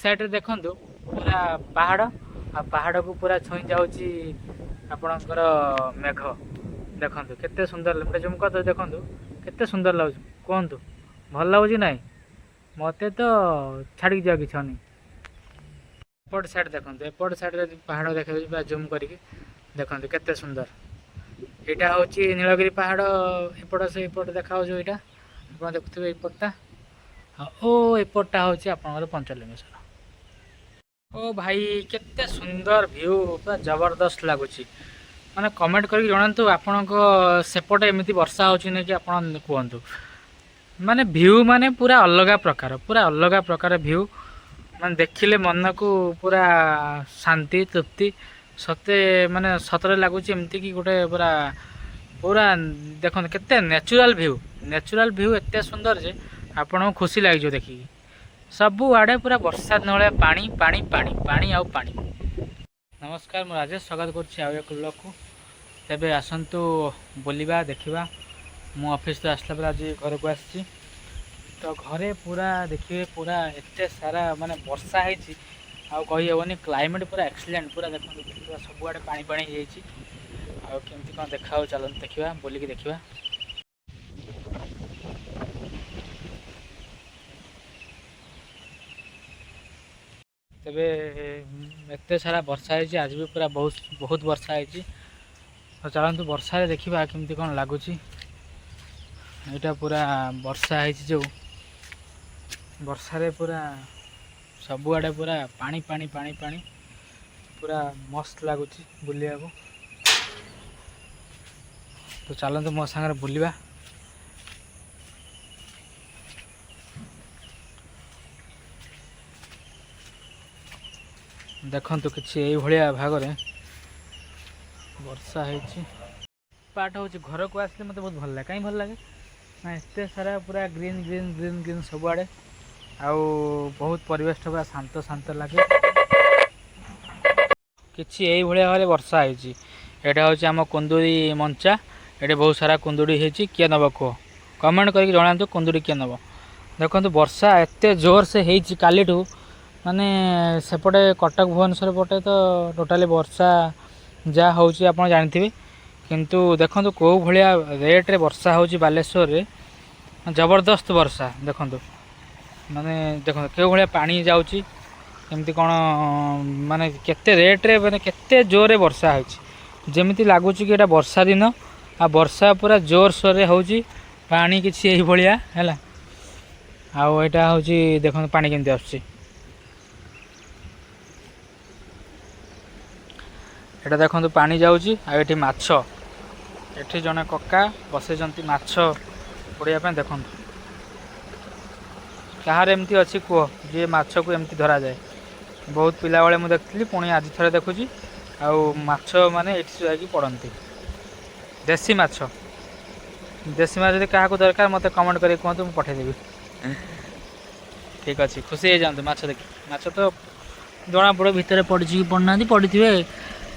Side रे देखंतु पूरा पहाड़ आ पहाड़ को पूरा छुई जाउची आपणकर मेघ देखंतु केते सुंदर मते झुमका तो देखंतु केते सुंदर लागु कोहंतु भल लागु नाई मते तो छाड़ी जा किछ नहीं। एपट साइड देखंतु एपट साइड रे पहाड़ देखा जूम करके देखंतु केते सुंदर एटा होची नीलगिरी पहाड़ एपट से एपट देखा हो जो एटा आपण देखुथिबे एपटटा ओ एपटटा होची आपनकर पंचलिंगेश्वर। ओ भाई केते सुंदर व्यू पूरा जबरदस्त लगुच माने कमेंट करके जणातु आपण सेपटे एमती वर्षा होची नै कि आपण कहतु माने व्यू माने पूरा अलग प्रकार व्यू माने देखिले मन को पूरा शांति तृप्ति सते माने सतरे लगुच एमती कि गोटे पूरा पूरा देखो केते नेचुरल व्यू एते सुंदर जे आपण खुशी लगे जो देखिए सबु आड़े पूरा वर्षा नले पानी पानी पानी पानी आउ पानी। नमस्कार मु राजेश स्वागत कर तेबे आसतु बुलवा देखा मु ऑफिस आसला पर आज घर को आसी तो घरे पूरा देखिए पूरा एते सारा माने वर्षा है आउ कही हेनी क्लाइमेट पूरा एक्सीलेंट पूरा देखो सब आड़े पानी पानी आमती कौन देखा चलते देखा बोलिकी देखा तेबे एते सारा वर्षा है आज भी पूरा बहुत बहुत वर्षा है तो चलतु वर्षा देखा केमती कौन लगुच यहाँ पूरा वर्षा है जो वर्षा पूरा सबुआड़े पूरा पानी पानी पानी पानी पूरा मस्त लगुच बुलिया को तो चलतु मो सागर बुलवा देखंतु किछि एई भलिया भागरे वर्षा है पार्ट हूँ घर को आसले मत बहुत भल लगे कहीं भल लगे ना एते सारा पूरा ग्रीन ग्रीन ग्रीन ग्रीन सब आड़े आउ बहुत परिवेश पूरा शांत शांत लगे किछि एई भलिया भाबरे वर्षा है एटा हूँ आम कुंदुरी मंचा ये बहुत सारा कुंदुड़ी है किए नब कह कमेंट करके जनातु कुंदुड़ी किए नब देखो वर्षा एते जोर से होती काली माने सेपटे कटक भुवनेश्वर पटे तो टोटाली वर्षा जहाँ हूँ आप जानते किंतु देखो कौ भाया रेट्रे वर्षा हूँ बालेश्वर रे जबरदस्त वर्षा देखो माने देखो क्यों भाया पानी जाऊँगी एमती कौन माने केते रेट्रे माने केते जोरे वर्षा होमती लगुच कि एटा वर्षा दिन आ वर्षा पूरा जोर सोर रे होची पानी किछि एही भलिया हैला आउ एटा होची देखो पानी केमती आछी एटा देखो पानी जाऊँगी आठी माछ एठी जने कक्का बसैचंती माछ पड़िया देखो कहार एमती अच्छी कह जी माछ को एमती धरा जाए बहुत पिला बेले मुझे देखी पुणी आज थे देखुची आउ माछ माने एठी जाकी पड़ती देसी माछ जब क्या दरकार मत कमेंट कर कहतु मुझे पठेदेवी ठीक अच्छे खुशी हो जाते माछ देखी माछ तो जना पड़े भितर पड़ी कि पड़ना पड़ी थे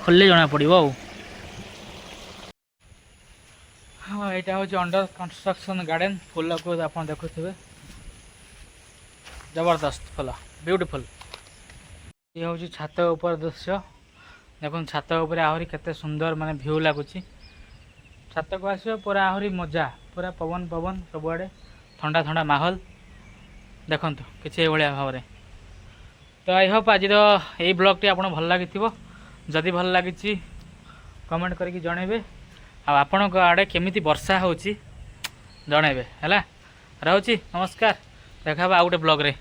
खोलले जना पड़ो हाँ यहाँ हूँ अंडर कंस्ट्रक्शन गार्डन फूल को आप देखुवे जबरदस्त फूल ब्यूटीफुल ये हूँ छात ऊपर दृश्य देखो छात उपर आहरी केते सुंदर माने व्यू लगुच छात को आस पूरा आहरी मजा पूरा पवन पवन सबुआड़े ठंडा ठंडा माहौल देखु किसी भाया भाव में तो आई होप आज यही ब्लॉग आपन भल लगी जदि भल लगी कमेंट करके जनइबे आपण आड़े केमिति वर्षा होची जनइबे हैला रहउची नमस्कार देखा आउ गोटे ब्लॉग रे।